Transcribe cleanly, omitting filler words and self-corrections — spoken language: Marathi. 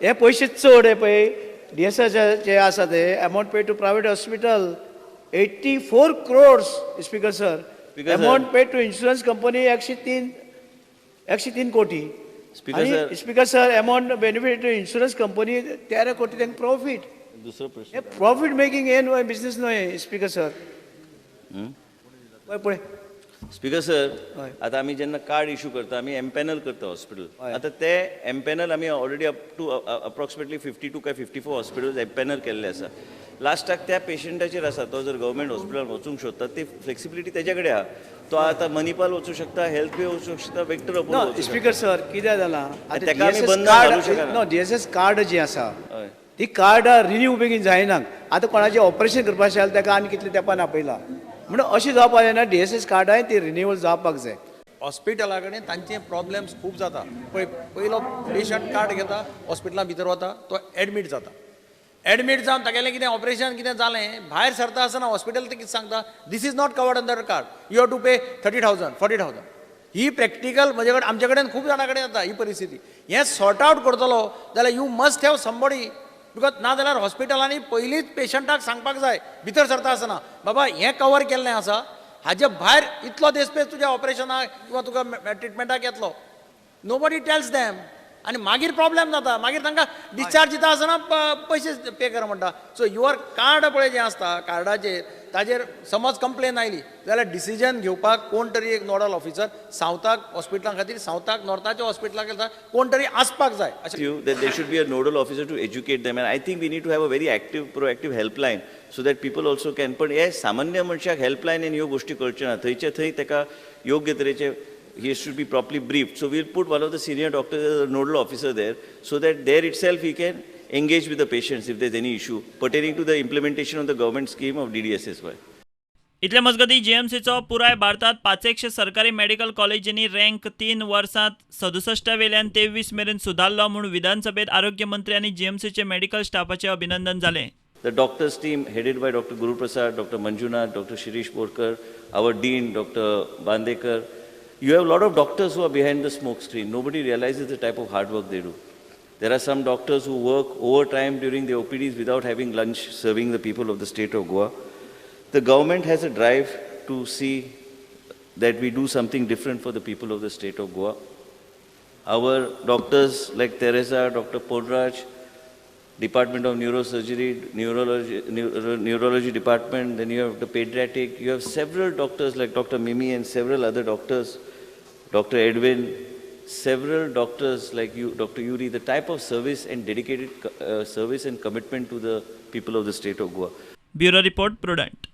हे पयशे चड हे पळय DSS जे आसा ते amount paid to private hospital 84 crores speaker sir. Amount paid to insurance company 103 कोटी. Speaker sir amount benefit to insurance company 13 कोटी त्यांना प्रॉफिट. दुसरो प्रश्न. हे प्रॉफिट मेकिंग हे न्हय बिझनेस न्हय स्पीकर सर. पळय स्पीकर सर, आता आम्ही जेन्ना कार्ड इश्यू करता आम्ही एम्पॅनल करता हॉस्पिटल. आता ते एम्पॅनल आम्ही ऑलरेडी अप टू अप्रॉक्सिमेटली 52 काय 54 हॉस्पिटल्स एम्पॅनल केल्ले आसा. लास्टाक त्या पेशंटाचेर आसा, तो जर गव्हर्मेंट हॉस्पिटलान वचूंक सोदता ती फ्लेक्सिबिलिटी तेजे कडेन आहा. तो आता मणिपाल वचूंक शकता, हेल्थ पे वचूंक शकता, वेक्टर अपोलो. स्पीकर सर कितें जालां तेका आमी बंद घालूं शकना. DSS कार्ड जी आसा ती कार्ड रिन्यू बेगीन जायना. आतां कोणाचें ऑपरेशन करपाक जाय ताका आनी कितले तेंपान आपयला म्हणून अशें जावपाक जायना. DSS कार्डाय ती रिन्यूवल जावपाक जाय. हॉस्पिटला कडेन तांचे प्रॉब्लेम्स खूब जाता. पयलो पेशंट कार्ड घेता, हॉस्पिटलां भितर वता, तो एडमीट जाता. एडमीट जावन तागेलें कितें ऑपरेशन कितें जालें, भायर सरता आसतना हॉस्पिटल ते कितें सांगता, this is not covered under card, you have to pay 30,000 40,000. ही प्रॅक्टिकल म्हजे कडेन आमचे कडेन खूब जाणां कडेन जाता ही परिस्थिती. हें सॉर्ट आवट करतलो जाल्यार you must have somebody. Because नाजाल्यार हॉस्पिटलांनी पयलींच पेशंटाक सांगपाक जाय भितर सरता आसतना, बाबा हें कवर केल्लें आसा, हाजे भायर इतलो देस्पेस तुज्या ऑपरेशनाक किंवा तुका ट्रिटमेंटाक येतलो. Nobody tells them. आनी मागीर प्रॉब्लेम जाता. मागीर तांकां डिस्चार्ज दिता आसतना पयशे पे कर म्हणटा. सो युअर कार्ड पळय जें आसता कार्डाचेर ताजेर समज कंप्लेन आयली जाल्यार डिसिजन घेवपाक कोण तरी एक नोडल ऑफिसर सावथाक हॉस्पिटलां खातीर, सावथाक नॉर्थाच्या हॉस्पिटलाक येता कोण तरी आसपाक जाय. That there should be a nodal officer to educate them, and I think we need to have a very active, proactive helpline so that people also can. पण हे सामान्य मनशाक हेल्पलायन ह्यो गोष्टी कळच्यो ना. थंयचे थंय ताका योग्य तरेचे he should be properly briefed. So we'll put one of the senior doctors as a nodal officer there so that there itself he can engage with the patients if there's any issue pertaining to the implementation of the government scheme of DDSSY. इतले मजगती JMCचो पुराय भारतांत 500 सरकारी मेडिकल कॉलेजींनी रँक 3 वर्सांत 67 वेल्यान 23 मेरेन सुदारलो म्हूण विधानसभेत आरोग्य मंत्री आनी JMCचे मेडिकल स्टाफाचे अभिनंदन जालें. The doctors team headed by Dr. Guru Prasad, Dr. Manjunath, Dr. Shirish Borkar, our dean Dr. Bandekar. You have a lot of doctors who are behind the smoke screen. Nobody realizes the type of hard work they do. There are some doctors who work overtime during the OPDs without having lunch, serving the people of the state of Goa. The government has a drive to see that we do something different for the people of the state of Goa. Our doctors like Teresa, Dr. Ponraj, Department of Neurosurgery, Neurology Department, then you have the pediatric, you have several doctors like Dr. Mimi and several other doctors, Dr. Edwin, several doctors like you, Dr. Yuri, the type of service and dedicated service and commitment to the people of the state of Goa. Bureau Report, Prudent.